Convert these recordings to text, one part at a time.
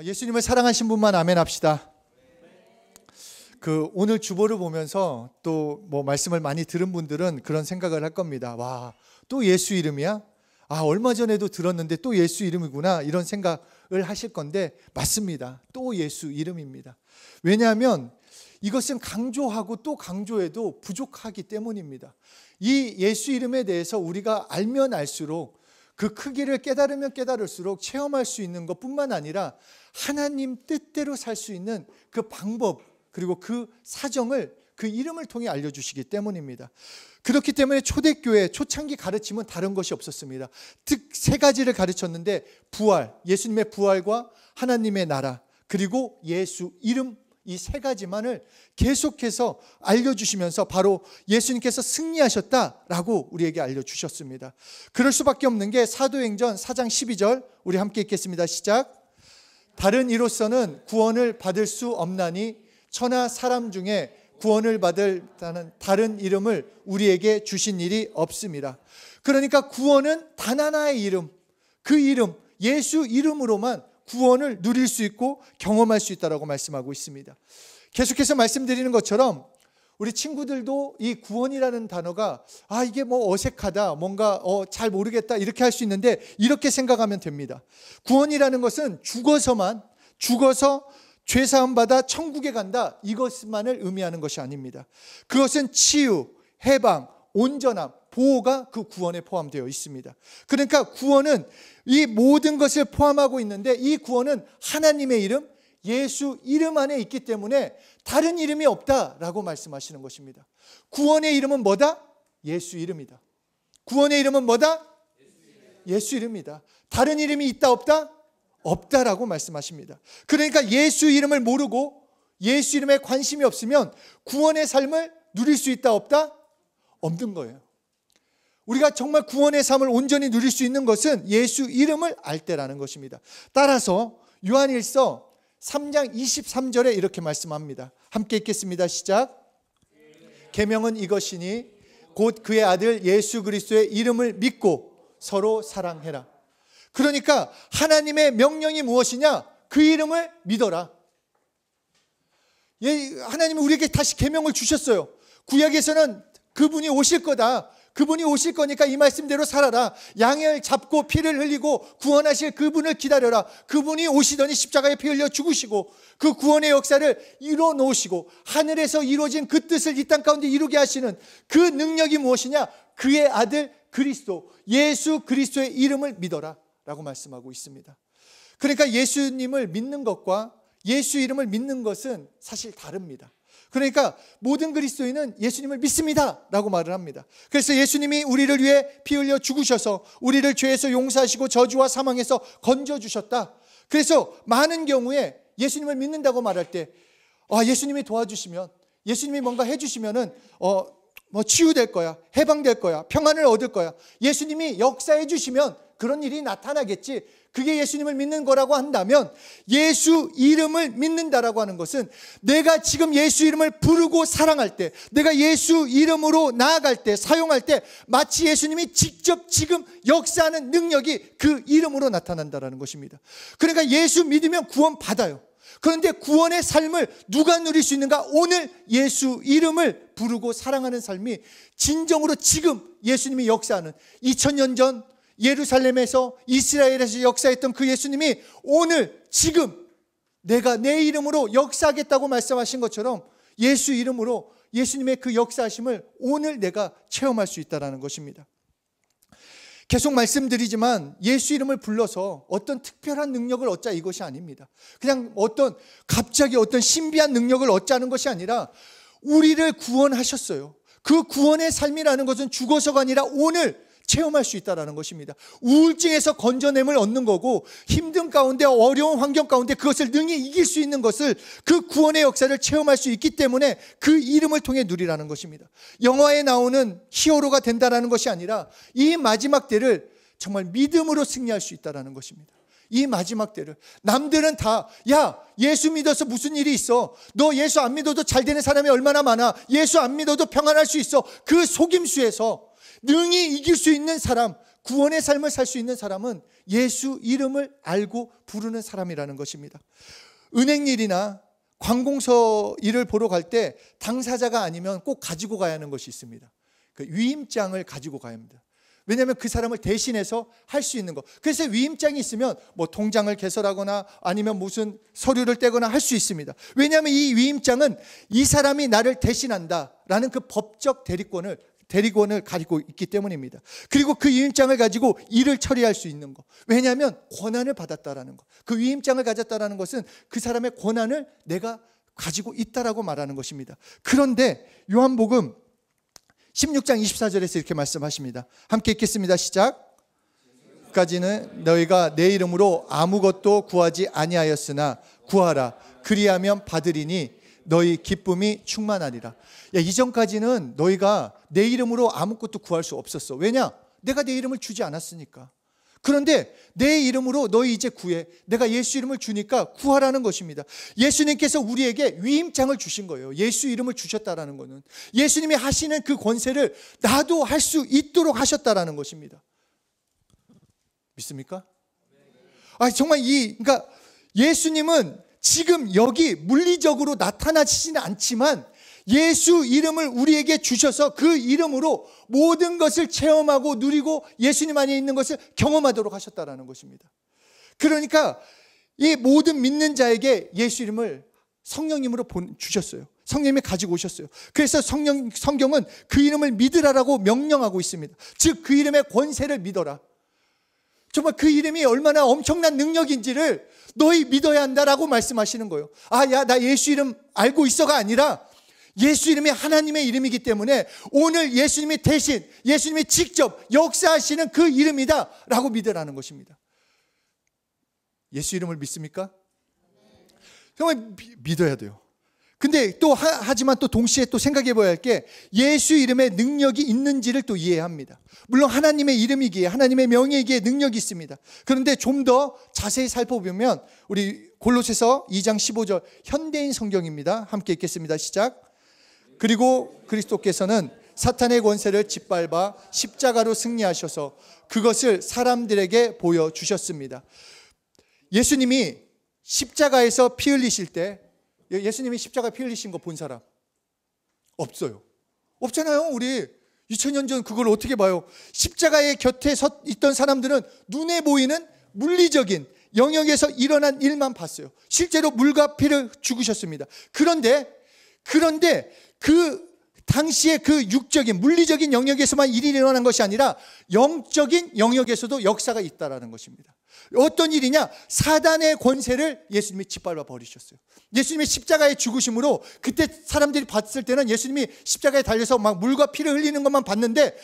예수님을 사랑하신 분만 아멘 합시다. 오늘 주보를 보면서 또 말씀을 많이 들은 분들은 그런 생각을 할 겁니다. 와, 또 예수 이름이야? 얼마 전에도 들었는데 또 예수 이름이구나, 이런 생각을 하실 건데 맞습니다. 또 예수 이름입니다. 왜냐하면 이것은 강조하고 또 강조해도 부족하기 때문입니다. 이 예수 이름에 대해서 우리가 알면 알수록, 그 크기를 깨달으면 깨달을수록 체험할 수 있는 것뿐만 아니라 하나님 뜻대로 살 수 있는 그 방법, 그리고 그 사정을 그 이름을 통해 알려주시기 때문입니다. 그렇기 때문에 초대교회 초창기 가르침은 다른 것이 없었습니다. 즉 세 가지를 가르쳤는데, 부활, 예수님의 부활과 하나님의 나라, 그리고 예수 이름, 이 세 가지만을 계속해서 알려주시면서 바로 예수님께서 승리하셨다라고 우리에게 알려주셨습니다. 그럴 수밖에 없는 게 사도행전 4장 12절, 우리 함께 읽겠습니다. 시작. 다른 이로서는 구원을 받을 수 없나니 천하 사람 중에 구원을 받을 다른 이름을 우리에게 주신 일이 없습니다. 그러니까 구원은 단 하나의 이름, 그 이름 예수 이름으로만 구원을 누릴 수 있고 경험할 수 있다라고 말씀하고 있습니다. 계속해서 말씀드리는 것처럼 우리 친구들도 이 구원이라는 단어가 이게 어색하다, 뭔가 잘 모르겠다, 이렇게 할 수 있는데 이렇게 생각하면 됩니다. 구원이라는 것은 죽어서 죄사함 받아 천국에 간다, 이것만을 의미하는 것이 아닙니다. 그것은 치유, 해방, 온전함, 보호가 그 구원에 포함되어 있습니다. 그러니까 구원은 이 모든 것을 포함하고 있는데, 이 구원은 하나님의 이름, 예수 이름 안에 있기 때문에 다른 이름이 없다라고 말씀하시는 것입니다. 구원의 이름은 뭐다? 예수 이름이다. 구원의 이름은 뭐다? 예수 이름이다. 다른 이름이 있다 없다? 없다라고 말씀하십니다. 그러니까 예수 이름을 모르고 예수 이름에 관심이 없으면 구원의 삶을 누릴 수 있다 없다? 없는 거예요. 우리가 정말 구원의 삶을 온전히 누릴 수 있는 것은 예수 이름을 알 때라는 것입니다. 따라서 요한일서 3장 23절에 이렇게 말씀합니다. 함께 읽겠습니다. 시작. 계명은 이것이니 곧 그의 아들 예수 그리스도의 이름을 믿고 서로 사랑해라. 그러니까 하나님의 명령이 무엇이냐? 그 이름을 믿어라. 하나님은 우리에게 다시 계명을 주셨어요. 구약에서는 그분이 오실 거다, 그분이 오실 거니까 이 말씀대로 살아라, 양을 잡고 피를 흘리고 구원하실 그분을 기다려라, 그분이 오시더니 십자가에 피 흘려 죽으시고 그 구원의 역사를 이루어 놓으시고 하늘에서 이루어진 그 뜻을 이 땅 가운데 이루게 하시는 그 능력이 무엇이냐? 그의 아들 그리스도, 예수 그리스도의 이름을 믿어라 라고 말씀하고 있습니다. 그러니까 예수님을 믿는 것과 예수 이름을 믿는 것은 사실 다릅니다. 그러니까 모든 그리스도인은 예수님을 믿습니다 라고 말을 합니다. 그래서 예수님이 우리를 위해 피 흘려 죽으셔서 우리를 죄에서 용서하시고 저주와 사망에서 건져주셨다. 그래서 많은 경우에 예수님을 믿는다고 말할 때 예수님이 도와주시면, 예수님이 뭔가 해주시면은 치유될 거야, 해방될 거야, 평안을 얻을 거야, 예수님이 역사해 주시면 그런 일이 나타나겠지, 그게 예수님을 믿는 거라고 한다면, 예수 이름을 믿는다라고 하는 것은 내가 지금 예수 이름을 부르고 사랑할 때, 내가 예수 이름으로 나아갈 때, 사용할 때 마치 예수님이 직접 지금 역사하는 능력이 그 이름으로 나타난다라는 것입니다. 그러니까 예수 믿으면 구원 받아요. 그런데 구원의 삶을 누가 누릴 수 있는가? 오늘 예수 이름을 부르고 사랑하는 삶이 진정으로 지금 예수님이 역사하는 2000년 전 예루살렘에서, 이스라엘에서 역사했던 그 예수님이 오늘 지금 내가 내 이름으로 역사하겠다고 말씀하신 것처럼 예수 이름으로 예수님의 그 역사하심을 오늘 내가 체험할 수 있다는 것입니다. 계속 말씀드리지만 예수 이름을 불러서 어떤 특별한 능력을 얻자, 이것이 아닙니다. 그냥 갑자기 어떤 신비한 능력을 얻자는 것이 아니라 우리를 구원하셨어요. 그 구원의 삶이라는 것은 죽어서가 아니라 오늘 체험할 수 있다는 것입니다. 우울증에서 건져냄을 얻는 거고, 힘든 가운데, 어려운 환경 가운데 그것을 능히 이길 수 있는 것을, 그 구원의 역사를 체험할 수 있기 때문에 그 이름을 통해 누리라는 것입니다. 영화에 나오는 히어로가 된다는 것이 아니라 이 마지막 때를 정말 믿음으로 승리할 수 있다는 것입니다. 이 마지막 때를. 남들은 다 예수 믿어서 무슨 일이 있어, 너 예수 안 믿어도 잘 되는 사람이 얼마나 많아, 예수 안 믿어도 평안할 수 있어, 그 속임수에서 능히 이길 수 있는 사람, 구원의 삶을 살 수 있는 사람은 예수 이름을 알고 부르는 사람이라는 것입니다. 은행일이나 관공서 일을 보러 갈 때 당사자가 아니면 꼭 가지고 가야 하는 것이 있습니다. 그 위임장을 가지고 가야 합니다. 왜냐하면 그 사람을 대신해서 할 수 있는 거. 그래서 위임장이 있으면 뭐 통장을 개설하거나 아니면 무슨 서류를 떼거나 할 수 있습니다. 왜냐하면 이 위임장은 이 사람이 나를 대신한다라는 그 법적 대리권을 가지고 있기 때문입니다. 그리고 그 위임장을 가지고 일을 처리할 수 있는 거. 왜냐하면 권한을 받았다라는 거. 그 위임장을 가졌다라는 것은 그 사람의 권한을 내가 가지고 있다라고 말하는 것입니다. 그런데 요한복음 16장 24절에서 이렇게 말씀하십니다. 함께 읽겠습니다. 시작. 까지는 너희가 내 이름으로 아무것도 구하지 아니하였으나 구하라. 그리하면 받으리니 너희 기쁨이 충만하리라. 야, 이전까지는 너희가 내 이름으로 아무것도 구할 수 없었어. 왜냐? 내가 내 이름을 주지 않았으니까. 그런데 내 이름으로 너희 이제 구해. 내가 예수 이름을 주니까 구하라는 것입니다. 예수님께서 우리에게 위임장을 주신 거예요. 예수 이름을 주셨다라는 것은 예수님이 하시는 그 권세를 나도 할 수 있도록 하셨다라는 것입니다. 믿습니까? 정말 그러니까 예수님은 지금 여기 물리적으로 나타나시지는 않지만 예수 이름을 우리에게 주셔서 그 이름으로 모든 것을 체험하고 누리고 예수님 안에 있는 것을 경험하도록 하셨다라는 것입니다. 그러니까 이 모든 믿는 자에게 예수 이름을 성령님으로 주셨어요. 성령님이 가지고 오셨어요. 그래서 성경은 그 이름을 믿으라라고 명령하고 있습니다. 즉 그 이름의 권세를 믿어라. 정말 그 이름이 얼마나 엄청난 능력인지를 너희 믿어야 한다라고 말씀하시는 거예요. 나 예수 이름 알고 있어가 아니라 예수 이름이 하나님의 이름이기 때문에 오늘 예수님이 대신 예수님이 직접 역사하시는 그 이름이다 라고 믿으라는 것입니다. 예수 이름을 믿습니까? 정말 믿어야 돼요. 근데 또 하지만 또 동시에 또 생각해 봐야 할 게 예수 이름에 능력이 있는지를 또 이해해야 합니다. 물론 하나님의 이름이기에 하나님의 명예이기에 능력이 있습니다. 그런데 좀 더 자세히 살펴보면 우리 골로새서 2장 15절 현대인 성경입니다. 함께 읽겠습니다. 시작. 그리고 그리스도께서는 사탄의 권세를 짓밟아 십자가로 승리하셔서 그것을 사람들에게 보여주셨습니다. 예수님이 십자가에서 피 흘리실 때 예수님이 십자가 피 흘리신 거 본 사람 없어요. 없잖아요. 우리 2000년 전 그걸 어떻게 봐요? 십자가의 곁에 서 있던 사람들은 눈에 보이는 물리적인 영역에서 일어난 일만 봤어요. 실제로 물과 피를 죽으셨습니다. 그런데 그 당시에 그 육적인 물리적인 영역에서만 일이 일어난 것이 아니라 영적인 영역에서도 역사가 있다라는 것입니다. 어떤 일이냐? 사단의 권세를 예수님이 짓밟아 버리셨어요. 예수님이 십자가의 죽으심으로 그때 사람들이 봤을 때는 예수님이 십자가에 달려서 막 물과 피를 흘리는 것만 봤는데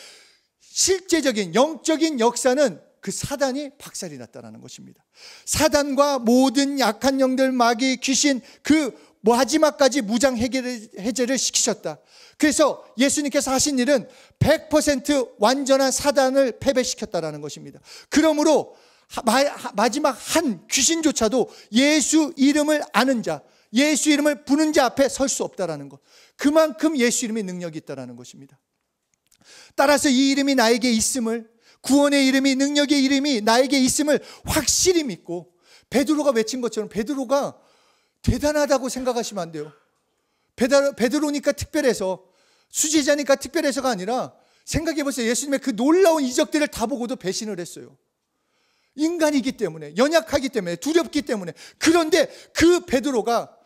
실제적인 영적인 역사는 그 사단이 박살이 났다는 것입니다. 사단과 모든 약한 영들, 마귀, 귀신 그 마지막까지 무장 해제를 시키셨다. 그래서 예수님께서 하신 일은 100% 완전한 사단을 패배시켰다라는 것입니다. 그러므로 마지막 한 귀신조차도 예수 이름을 아는 자, 예수 이름을 부는 자 앞에 설 수 없다라는 것. 그만큼 예수 이름의 능력이 있다라는 것입니다. 따라서 이 이름이 나에게 있음을, 구원의 이름이, 능력의 이름이 나에게 있음을 확실히 믿고 베드로가 외친 것처럼 베드로가 대단하다고 생각하시면 안 돼요. 베드로니까 특별해서, 수제자니까 특별해서가 아니라 생각해 보세요. 예수님의 그 놀라운 이적들을 다 보고도 배신을 했어요. 인간이기 때문에, 연약하기 때문에, 두렵기 때문에. 그런데 그 베드로가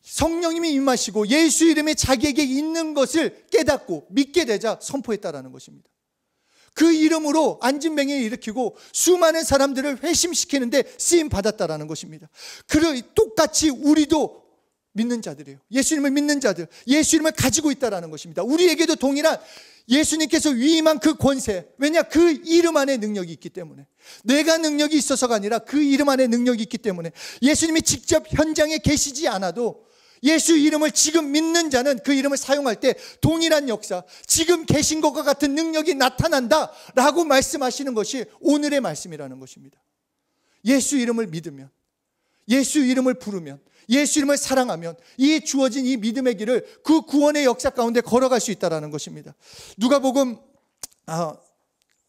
성령님이 임하시고 예수 이름이 자기에게 있는 것을 깨닫고 믿게 되자 선포했다라는 것입니다. 그 이름으로 안진뱅이를 일으키고 수많은 사람들을 회심시키는데 쓰임 받았다라는 것입니다. 똑같이 우리도 믿는 자들이에요. 예수님을 믿는 자들, 예수 이름을 가지고 있다라는 것입니다. 우리에게도 동일한 예수님께서 위임한 그 권세, 왜냐? 그 이름 안에 능력이 있기 때문에. 내가 능력이 있어서가 아니라 그 이름 안에 능력이 있기 때문에 예수님이 직접 현장에 계시지 않아도 예수 이름을 지금 믿는 자는 그 이름을 사용할 때 동일한 역사, 지금 계신 것과 같은 능력이 나타난다라고 말씀하시는 것이 오늘의 말씀이라는 것입니다. 예수 이름을 믿으면, 예수 이름을 부르면, 예수 이름을 사랑하면 이 주어진 이 믿음의 길을 그 구원의 역사 가운데 걸어갈 수 있다는 것입니다. 누가복음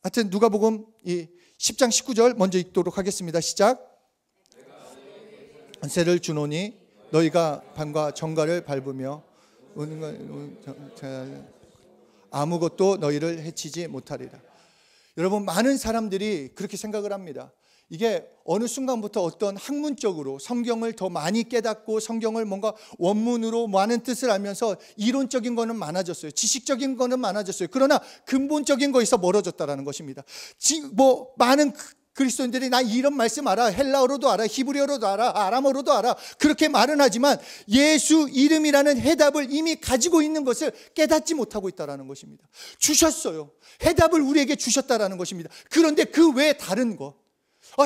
하여튼 누가복음 이 10장 19절 먼저 읽도록 하겠습니다. 시작. 권세를 주노니 너희가 밤과 정갈을 밟으며 아무것도 너희를 해치지 못하리라. 여러분, 많은 사람들이 그렇게 생각을 합니다. 이게 어느 순간부터 어떤 학문적으로 성경을 더 많이 깨닫고 성경을 뭔가 원문으로 많은 뜻을 알면서 이론적인 거는 많아졌어요. 지식적인 거는 많아졌어요. 그러나 근본적인 거에서 멀어졌다는 것입니다. 많은 그리스도인들이 나 이런 말씀 알아, 헬라어로도 알아, 히브리어로도 알아, 아람어로도 알아, 그렇게 말은 하지만 예수 이름이라는 해답을 이미 가지고 있는 것을 깨닫지 못하고 있다는 것입니다. 주셨어요. 해답을 우리에게 주셨다는 것입니다. 그런데 그 외에 다른 것,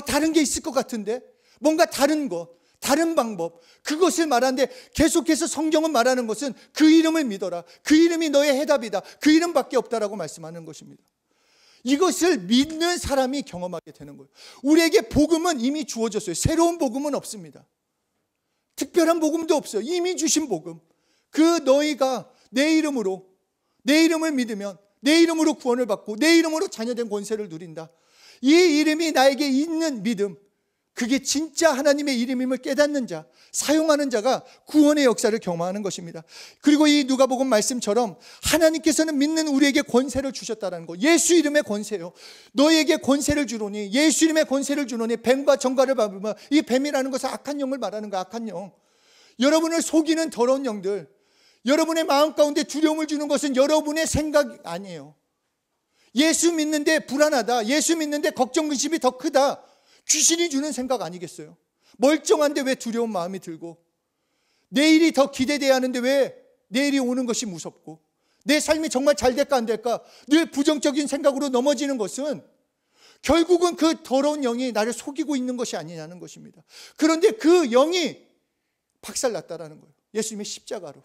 다른 게 있을 것 같은데, 뭔가 다른 것, 다른 방법, 그것을 말하는데 계속해서 성경은 말하는 것은 그 이름을 믿어라, 그 이름이 너의 해답이다, 그 이름밖에 없다라고 말씀하는 것입니다. 이것을 믿는 사람이 경험하게 되는 거예요. 우리에게 복음은 이미 주어졌어요. 새로운 복음은 없습니다. 특별한 복음도 없어요. 이미 주신 복음. 너희가 내 이름으로, 내 이름을 믿으면 내 이름으로 구원을 받고 내 이름으로 자녀된 권세를 누린다. 이 이름이 나에게 있는 믿음, 그게 진짜 하나님의 이름임을 깨닫는 자, 사용하는 자가 구원의 역사를 경험하는 것입니다. 그리고 이 누가복음 말씀처럼 하나님께서는 믿는 우리에게 권세를 주셨다는 것, 예수 이름의 권세요. 너희에게 권세를 주노니, 예수 이름의 권세를 주노니 뱀과 정갈을 밟으면, 이 뱀이라는 것은 악한 영을 말하는 거야. 악한 영, 여러분을 속이는 더러운 영들, 여러분의 마음 가운데 두려움을 주는 것은 여러분의 생각이 아니에요. 예수 믿는데 불안하다, 예수 믿는데 걱정 근심이 더 크다, 귀신이 주는 생각 아니겠어요? 멀쩡한데 왜 두려운 마음이 들고, 내일이 더 기대돼야 하는데 왜 내일이 오는 것이 무섭고, 내 삶이 정말 잘 될까 안 될까 늘 부정적인 생각으로 넘어지는 것은 결국은 그 더러운 영이 나를 속이고 있는 것이 아니냐는 것입니다. 그런데 그 영이 박살났다라는 거예요. 예수님의 십자가로.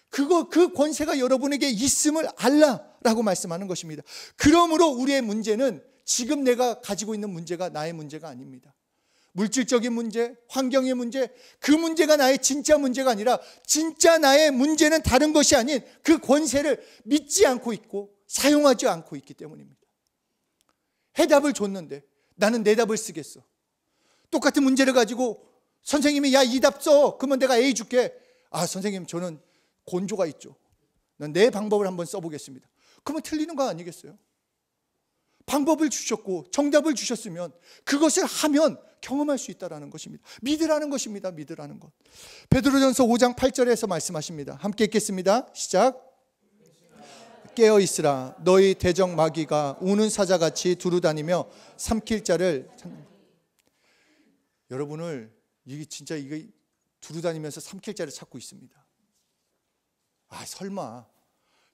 그 권세가 여러분에게 있음을 알라라고 말씀하는 것입니다. 그러므로 우리의 문제는 지금 내가 가지고 있는 문제가 나의 문제가 아닙니다. 물질적인 문제, 환경의 문제, 그 문제가 나의 진짜 문제가 아니라 진짜 나의 문제는 다른 것이 아닌 그 권세를 믿지 않고 있고 사용하지 않고 있기 때문입니다. 해답을 줬는데 나는 내 답을 쓰겠어. 똑같은 문제를 가지고 선생님이 야, 이 답 써. 그러면 내가 A 줄게. 선생님, 저는 곤조가 있죠. 난 내 방법을 한번 써보겠습니다. 그러면 틀리는 거 아니겠어요? 방법을 주셨고 정답을 주셨으면 그것을 하면 경험할 수 있다는 것입니다. 믿으라는 것입니다. 믿으라는 것. 베드로전서 5장 8절에서 말씀하십니다. 함께 읽겠습니다. 시작. 깨어있으라. 너희 대적 마귀가 우는 사자같이 두루다니며 삼킬 자를 찾는. 여러분을 이게 두루다니면서 삼킬 자를 찾고 있습니다. 설마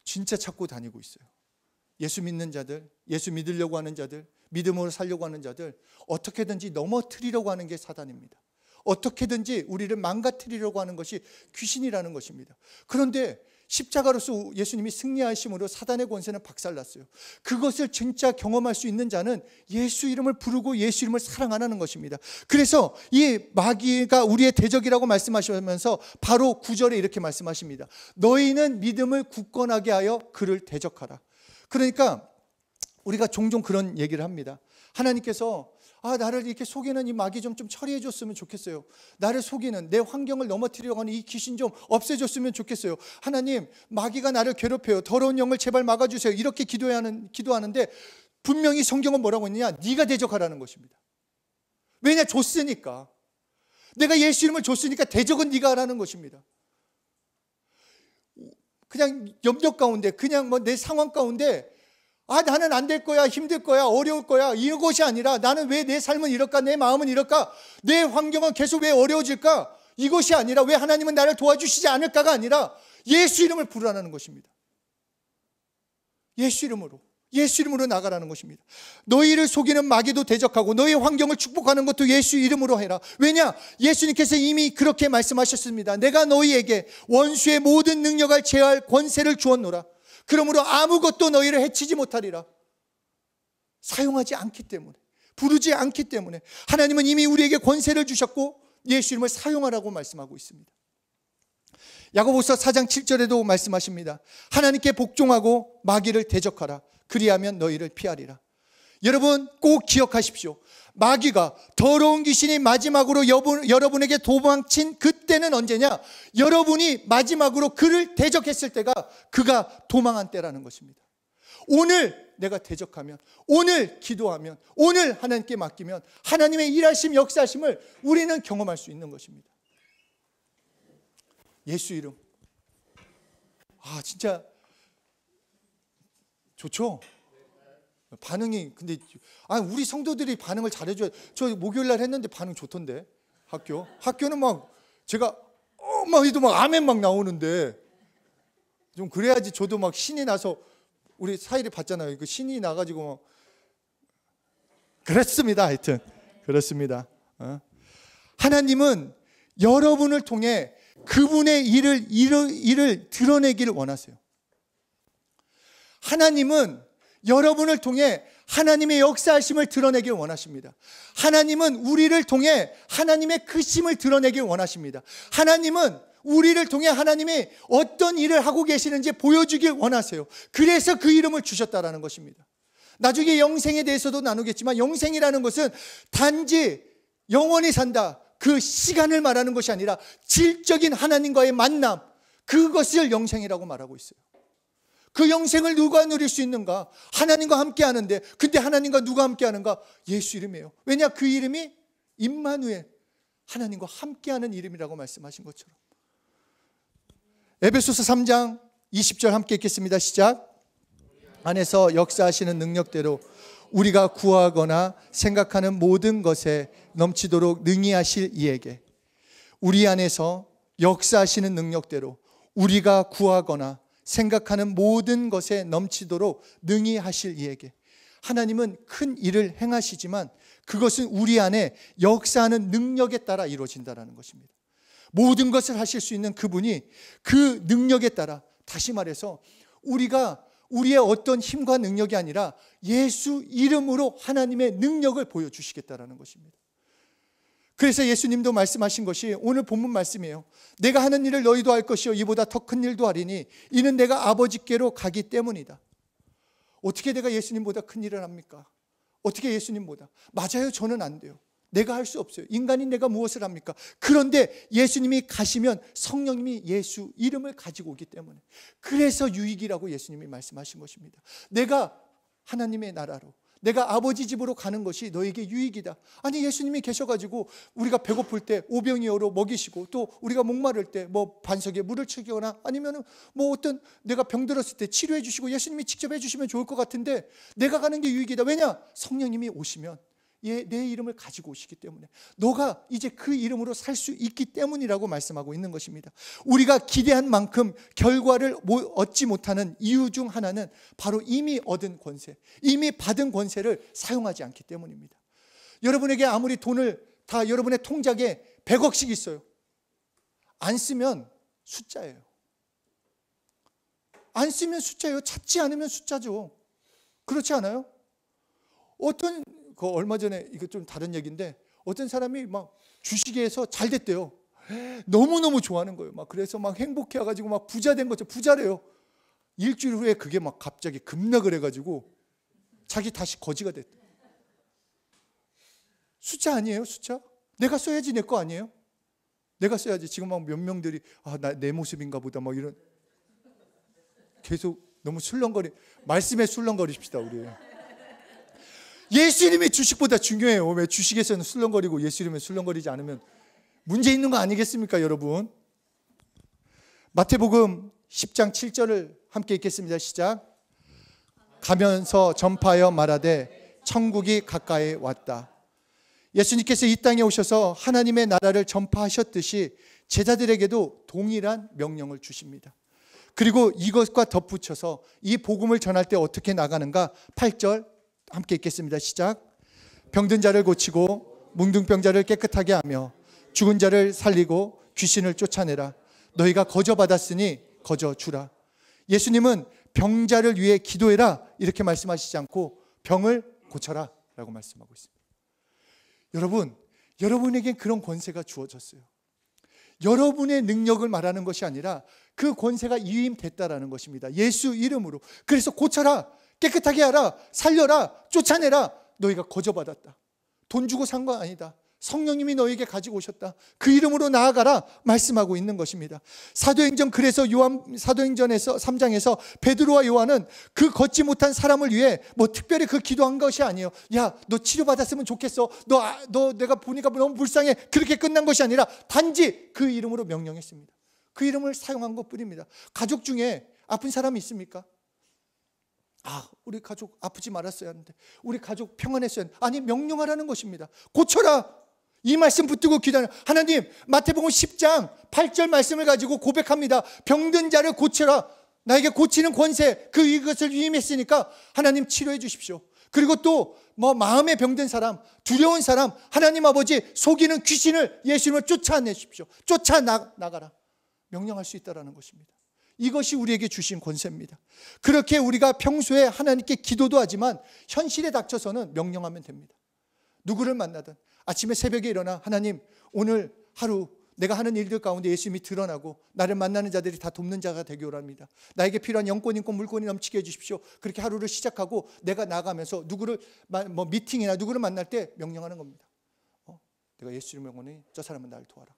진짜 찾고 다니고 있어요. 예수 믿는 자들, 예수 믿으려고 하는 자들, 믿음으로 살려고 하는 자들, 어떻게든지 넘어뜨리려고 하는 게 사단입니다. 어떻게든지 우리를 망가뜨리려고 하는 것이 귀신이라는 것입니다. 그런데 십자가로서 예수님이 승리하심으로 사단의 권세는 박살났어요. 그것을 진짜 경험할 수 있는 자는 예수 이름을 부르고 예수 이름을 사랑하는 것입니다. 그래서 이 마귀가 우리의 대적이라고 말씀하시면서 바로 9절에 이렇게 말씀하십니다. 너희는 믿음을 굳건하게 하여 그를 대적하라. 그러니까 우리가 종종 그런 얘기를 합니다. 하나님께서 나를 이렇게 속이는 이 마귀 좀 처리해 줬으면 좋겠어요. 나를 속이는, 내 환경을 넘어뜨리려고 하는 이 귀신 좀 없애줬으면 좋겠어요. 하나님, 마귀가 나를 괴롭혀요. 더러운 영을 제발 막아주세요. 이렇게 기도하는데 분명히 성경은 뭐라고 했느냐? 네가 대적하라는 것입니다. 왜냐? 줬으니까. 내가 예수 이름을 줬으니까 대적은 네가 하라는 것입니다. 그냥 염려 가운데, 그냥 내 상황 가운데 나는 안 될 거야, 힘들 거야, 어려울 거야, 이것이 아니라 나는 왜 내 삶은 이럴까, 내 마음은 이럴까, 내 환경은 계속 왜 어려워질까, 이것이 아니라 왜 하나님은 나를 도와주시지 않을까가 아니라 예수 이름을 부르라는 것입니다. 예수 이름으로 나가라는 것입니다. 너희를 속이는 마귀도 대적하고 너희 환경을 축복하는 것도 예수 이름으로 해라. 왜냐? 예수님께서 이미 그렇게 말씀하셨습니다. 내가 너희에게 원수의 모든 능력을 제할 권세를 주었노라. 그러므로 아무것도 너희를 해치지 못하리라. 사용하지 않기 때문에, 부르지 않기 때문에 하나님은 이미 우리에게 권세를 주셨고 예수 이름을 사용하라고 말씀하고 있습니다. 야고보서 4장 7절에도 말씀하십니다. 하나님께 복종하고 마귀를 대적하라. 그리하면 너희를 피하리라. 여러분 꼭 기억하십시오. 마귀가, 더러운 귀신이 마지막으로 여러분에게 도망친 그때는 언제냐? 여러분이 마지막으로 그를 대적했을 때가 그가 도망한 때라는 것입니다. 오늘 내가 대적하면, 오늘 기도하면, 오늘 하나님께 맡기면 하나님의 일하심, 역사하심을 우리는 경험할 수 있는 것입니다. 예수 이름. 진짜 좋죠? 반응이, 근데 우리 성도들이 반응을 잘해줘야. 저 목요일날 했는데 반응 좋던데. 학교는 막 제가 막 해도 막 아멘 막 나오는데, 좀 그래야지 저도 막 신이 나서. 우리 사일이 봤잖아요. 그 신이 나가지고 막. 그렇습니다. 하여튼 그렇습니다. 하나님은 여러분을 통해 그분의 일을 드러내기를 원하세요. 하나님은 여러분을 통해 하나님의 역사하심을 드러내길 원하십니다. 하나님은 우리를 통해 하나님의 크심을 드러내길 원하십니다. 하나님은 우리를 통해 하나님이 어떤 일을 하고 계시는지 보여주길 원하세요. 그래서 그 이름을 주셨다라는 것입니다. 나중에 영생에 대해서도 나누겠지만, 영생이라는 것은 단지 영원히 산다, 그 시간을 말하는 것이 아니라 질적인 하나님과의 만남, 그것을 영생이라고 말하고 있어요. 그 영생을 누가 누릴 수 있는가? 하나님과 함께 하는데, 근데 하나님과 누가 함께 하는가? 예수 이름이에요. 왜냐? 그 이름이 임마누엘, 하나님과 함께하는 이름이라고 말씀하신 것처럼. 에베소서 3장 20절 함께 읽겠습니다. 시작. 안에서 역사하시는 능력대로 우리가 구하거나 생각하는 모든 것에 넘치도록 능히 하실 이에게. 우리 안에서 역사하시는 능력대로 우리가 구하거나 생각하는 모든 것에 넘치도록 능히 하실 이에게. 하나님은 큰 일을 행하시지만 그것은 우리 안에 역사하는 능력에 따라 이루어진다는 것입니다. 모든 것을 하실 수 있는 그분이 그 능력에 따라, 다시 말해서 우리가 우리의 어떤 힘과 능력이 아니라 예수 이름으로 하나님의 능력을 보여주시겠다라는 것입니다. 그래서 예수님도 말씀하신 것이 오늘 본문 말씀이에요. 내가 하는 일을 너희도 할 것이요 이보다 더 큰 일도 하리니 이는 내가 아버지께로 가기 때문이다. 어떻게 내가 예수님보다 큰 일을 합니까? 어떻게 예수님보다? 맞아요, 저는 안 돼요. 내가 할 수 없어요. 인간인 내가 무엇을 합니까? 그런데 예수님이 가시면 성령님이 예수 이름을 가지고 오기 때문에, 그래서 유익이라고 예수님이 말씀하신 것입니다. 내가 하나님의 나라로, 내가 아버지 집으로 가는 것이 너에게 유익이다. 아니, 예수님이 계셔가지고 우리가 배고플 때 오병이어로 먹이시고, 또 우리가 목마를 때 뭐 반석에 물을 치거나 아니면은 뭐 어떤 내가 병들었을 때 치료해 주시고 예수님이 직접 해주시면 좋을 것 같은데, 내가 가는 게 유익이다. 왜냐? 성령님이 오시면 내 이름을 가지고 오시기 때문에, 너가 이제 그 이름으로 살 수 있기 때문이라고 말씀하고 있는 것입니다. 우리가 기대한 만큼 결과를 얻지 못하는 이유 중 하나는 바로 이미 얻은 권세, 이미 받은 권세를 사용하지 않기 때문입니다. 여러분에게 아무리 돈을 다 여러분의 통장에 100억씩 있어요. 안 쓰면 숫자예요. 안 쓰면 숫자예요. 찾지 않으면 숫자죠. 그렇지 않아요? 얼마 전에, 이거 좀 다른 얘기인데, 어떤 사람이 막 주식에서 잘 됐대요. 너무너무 좋아하는 거예요. 막 그래서 막 행복해가지고 막 부자 된 거죠. 부자래요. 일주일 후에 그게 막 갑자기 급락을 해가지고 자기 다시 거지가 됐대. 숫자 아니에요, 숫자? 내가 써야지 내 거 아니에요? 내가 써야지. 지금 막 몇 명들이 내 모습인가 보다 막 이런, 계속 너무 말씀에 술렁거리십시다 우리. 예수 이름이 주식보다 중요해요. 왜? 주식에서는 술렁거리고 예수 이름에 술렁거리지 않으면 문제 있는 거 아니겠습니까, 여러분? 마태복음 10장 7절을 함께 읽겠습니다. 시작. 가면서 전파하여 말하되 천국이 가까이 왔다. 예수님께서 이 땅에 오셔서 하나님의 나라를 전파하셨듯이 제자들에게도 동일한 명령을 주십니다. 그리고 이것과 덧붙여서 이 복음을 전할 때 어떻게 나가는가? 8절 함께 읽겠습니다. 시작. 병든 자를 고치고 뭉둥병 자를 깨끗하게 하며 죽은 자를 살리고 귀신을 쫓아내라. 너희가 거저 받았으니 거저 주라. 예수님은 병자를 위해 기도해라 이렇게 말씀하시지 않고 병을 고쳐라 라고 말씀하고 있습니다. 여러분에겐 그런 권세가 주어졌어요. 여러분의 능력을 말하는 것이 아니라 그 권세가 위임됐다라는 것입니다. 예수 이름으로. 그래서 고쳐라. 깨끗하게 하라, 살려라, 쫓아내라. 너희가 거저받았다. 돈 주고 산 거 아니다. 성령님이 너에게 가지고 오셨다. 그 이름으로 나아가라 말씀하고 있는 것입니다. 사도행전, 그래서 사도행전에서 3장에서 베드로와 요한은 그 걷지 못한 사람을 위해 뭐 특별히 그 기도한 것이 아니에요. 야, 너 치료받았으면 좋겠어. 너 내가 보니까 너무 불쌍해. 그렇게 끝난 것이 아니라 단지 그 이름으로 명령했습니다. 그 이름을 사용한 것뿐입니다. 가족 중에 아픈 사람이 있습니까? 우리 가족 아프지 말았어야 하는데, 우리 가족 평안했어야 하는데. 아니, 명령하라는 것입니다. 고쳐라. 이 말씀 붙들고 기도하는 하나님, 마태복음 10장 8절 말씀을 가지고 고백합니다. 병든 자를 고쳐라. 나에게 고치는 권세, 이것을 위임했으니까 하나님 치료해 주십시오. 그리고 또 마음에 병든 사람, 두려운 사람, 하나님 아버지 속이는 귀신을 예수님을 쫓아내십시오. 쫓아나가라. 명령할 수 있다는 것입니다. 이것이 우리에게 주신 권세입니다. 그렇게 우리가 평소에 하나님께 기도도 하지만 현실에 닥쳐서는 명령하면 됩니다. 누구를 만나든 아침에 새벽에 일어나 하나님, 오늘 하루 내가 하는 일들 가운데 예수님이 드러나고 나를 만나는 자들이 다 돕는 자가 되기 원합니다. 나에게 필요한 영권, 인권, 물권이 넘치게 해주십시오. 그렇게 하루를 시작하고 내가 나가면서 누구를 미팅이나 누구를 만날 때 명령하는 겁니다. 내가 예수님을 원해, 저 사람은 나를 도와라.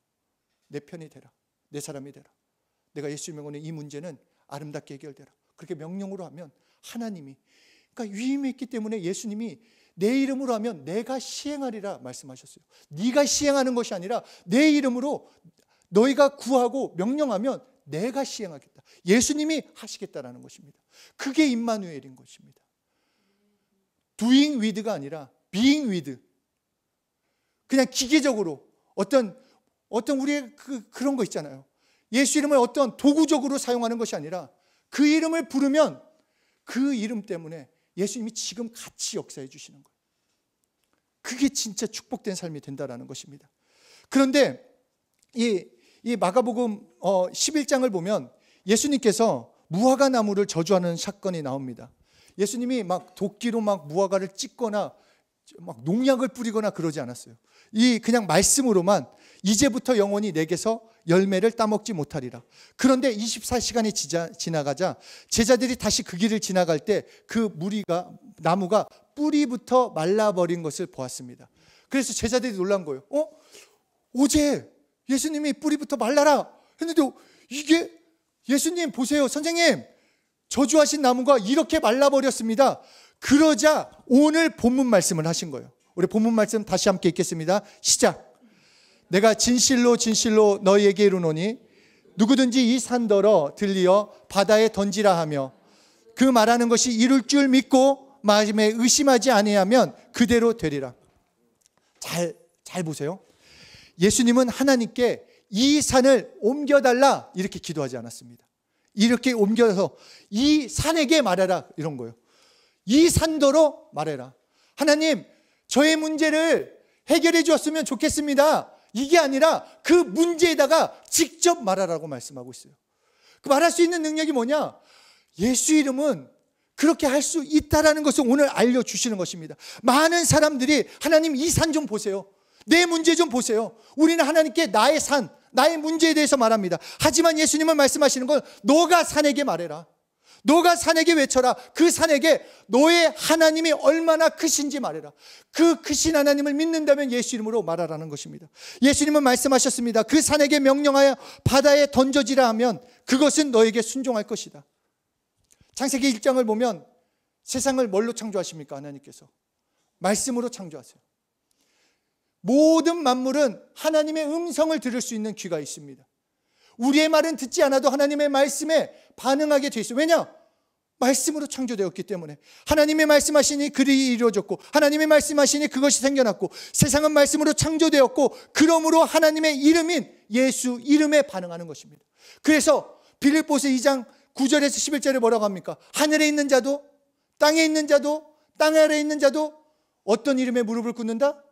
내 편이 되라. 내 사람이 되라. 내가 예수님을 원해, 이 문제는 아름답게 해결되라. 그렇게 명령으로 하면 하나님이, 그러니까 위임했기 때문에 예수님이 내 이름으로 하면 내가 시행하리라 말씀하셨어요. 네가 시행하는 것이 아니라 내 이름으로 너희가 구하고 명령하면 내가 시행하겠다. 예수님이 하시겠다라는 것입니다. 그게 임마누엘인 것입니다. doing with가 아니라 being with. 그냥 기계적으로 어떤 우리의 그런 거 있잖아요. 예수 이름을 어떤 도구적으로 사용하는 것이 아니라 그 이름을 부르면 그 이름 때문에 예수님이 지금 같이 역사해 주시는 거예요. 그게 진짜 축복된 삶이 된다는 것입니다. 그런데 이 마가복음 11장을 보면 예수님께서 무화과 나무를 저주하는 사건이 나옵니다. 예수님이 막 도끼로 막 무화과를 찢거나 막 농약을 뿌리거나 그러지 않았어요. 그냥 말씀으로만 이제부터 영원히 내게서 열매를 따먹지 못하리라. 그런데 24시간이 지나가자 제자들이 다시 그 길을 지나갈 때 그 나무가 뿌리부터 말라버린 것을 보았습니다. 그래서 제자들이 놀란 거예요. 어제 예수님이 뿌리부터 말라라 했는데 이게 예수님 보세요, 선생님, 저주하신 나무가 이렇게 말라버렸습니다. 그러자 오늘 본문 말씀을 하신 거예요. 우리 본문 말씀 다시 함께 읽겠습니다. 시작. 내가 진실로 진실로 너희에게 이르노니 누구든지 이 산더러 들리어 바다에 던지라 하며 그 말하는 것이 이룰 줄 믿고 마음에 의심하지 아니하면 그대로 되리라. 잘 보세요. 예수님은 하나님께 이 산을 옮겨달라 이렇게 기도하지 않았습니다. 이렇게 옮겨서 이 산에게 말해라 이런 거예요. 이 산더러 말해라. 하나님, 저의 문제를 해결해 주었으면 좋겠습니다. 이게 아니라 그 문제에다가 직접 말하라고 말씀하고 있어요. 그 말할 수 있는 능력이 뭐냐? 예수 이름은 그렇게 할 수 있다라는 것을 오늘 알려주시는 것입니다. 많은 사람들이 하나님 이 산 좀 보세요. 내 문제 좀 보세요. 우리는 하나님께 나의 산, 나의 문제에 대해서 말합니다. 하지만 예수님은 말씀하시는 건 너가 산에게 말해라. 너가 산에게 외쳐라. 그 산에게 너의 하나님이 얼마나 크신지 말해라. 그 크신 하나님을 믿는다면 예수 이름으로 말하라는 것입니다. 예수님은 말씀하셨습니다. 그 산에게 명령하여 바다에 던져지라 하면 그것은 너에게 순종할 것이다. 창세기 1장을 보면 세상을 뭘로 창조하십니까? 하나님께서 말씀으로 창조하세요. 모든 만물은 하나님의 음성을 들을 수 있는 귀가 있습니다. 우리의 말은 듣지 않아도 하나님의 말씀에 반응하게 돼 있어요. 왜냐? 말씀으로 창조되었기 때문에. 하나님의 말씀하시니 글이 이루어졌고 하나님의 말씀하시니 그것이 생겨났고 세상은 말씀으로 창조되었고 그러므로 하나님의 이름인 예수 이름에 반응하는 것입니다. 그래서 빌립보서 2장 9절에서 11절에 뭐라고 합니까? 하늘에 있는 자도 땅에 있는 자도 땅 아래에 있는 자도 어떤 이름에 무릎을 꿇는다?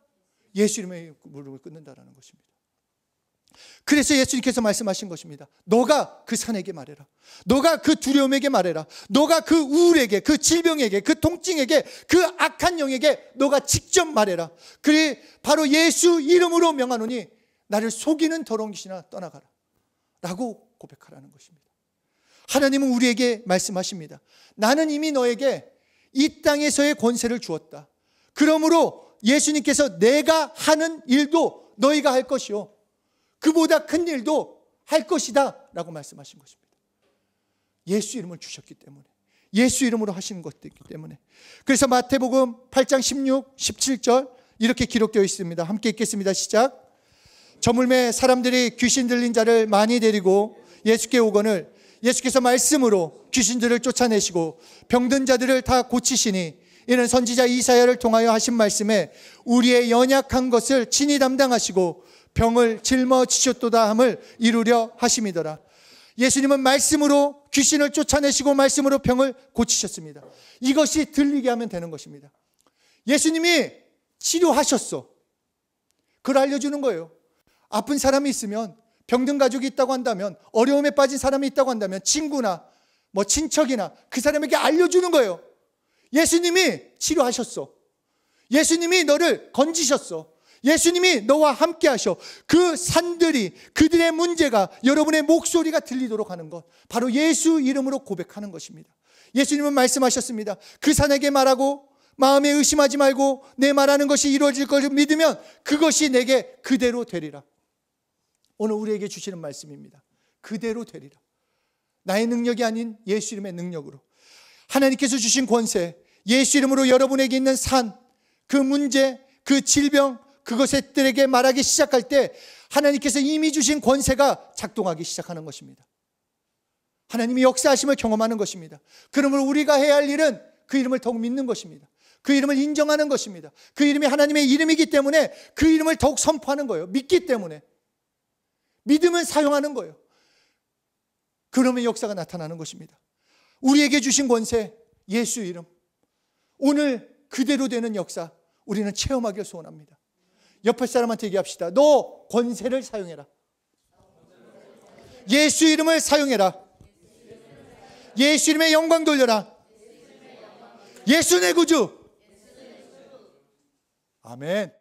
예수 이름에 무릎을 꿇는다라는 것입니다. 그래서 예수님께서 말씀하신 것입니다. 너가 그 산에게 말해라. 너가 그 두려움에게 말해라. 너가 그 우울에게, 그 질병에게, 그 통증에게, 그 악한 영에게 너가 직접 말해라. 그래 바로 예수 이름으로 명하노니 나를 속이는 더러운 귀신아 떠나가라 라고 고백하라는 것입니다. 하나님은 우리에게 말씀하십니다. 나는 이미 너에게 이 땅에서의 권세를 주었다. 그러므로 예수님께서 내가 하는 일도 너희가 할 것이요, 그보다 큰 일도 할 것이다 라고 말씀하신 것입니다. 예수 이름을 주셨기 때문에, 예수 이름으로 하시는 것이기 때문에. 그래서 마태복음 8장 16, 17절 이렇게 기록되어 있습니다. 함께 읽겠습니다. 시작. 저물매 사람들이 귀신 들린 자를 많이 데리고 예수께 오거늘 예수께서 말씀으로 귀신들을 쫓아내시고 병든 자들을 다 고치시니 이는 선지자 이사야를 통하여 하신 말씀에 우리의 연약한 것을 친히 담당하시고 병을 짊어지셨도다 함을 이루려 하심이더라. 예수님은 말씀으로 귀신을 쫓아내시고 말씀으로 병을 고치셨습니다. 이것이 들리게 하면 되는 것입니다. 예수님이 치료하셨어. 그걸 알려주는 거예요. 아픈 사람이 있으면, 병든 가족이 있다고 한다면, 어려움에 빠진 사람이 있다고 한다면 친구나 친척이나 그 사람에게 알려주는 거예요. 예수님이 치료하셨어. 예수님이 너를 건지셨어. 예수님이 너와 함께 하셔. 그 산들이, 그들의 문제가 여러분의 목소리가 들리도록 하는 것, 바로 예수 이름으로 고백하는 것입니다. 예수님은 말씀하셨습니다. 그 산에게 말하고 마음에 의심하지 말고 내 말하는 것이 이루어질 것을 믿으면 그것이 내게 그대로 되리라. 오늘 우리에게 주시는 말씀입니다. 그대로 되리라. 나의 능력이 아닌 예수 이름의 능력으로, 하나님께서 주신 권세, 예수 이름으로 여러분에게 있는 산, 그 문제, 그 질병, 그것들에게 말하기 시작할 때 하나님께서 이미 주신 권세가 작동하기 시작하는 것입니다. 하나님이 역사하심을 경험하는 것입니다. 그러므로 우리가 해야 할 일은 그 이름을 더욱 믿는 것입니다. 그 이름을 인정하는 것입니다. 그 이름이 하나님의 이름이기 때문에 그 이름을 더욱 선포하는 거예요. 믿기 때문에. 믿음을 사용하는 거예요. 그러면 역사가 나타나는 것입니다. 우리에게 주신 권세, 예수 이름, 오늘 그대로 되는 역사 우리는 체험하길 소원합니다. 옆에 사람한테 얘기합시다. 너 권세를 사용해라. 예수 이름을 사용해라. 예수 이름의 영광 돌려라. 예수 내 구주. 아멘.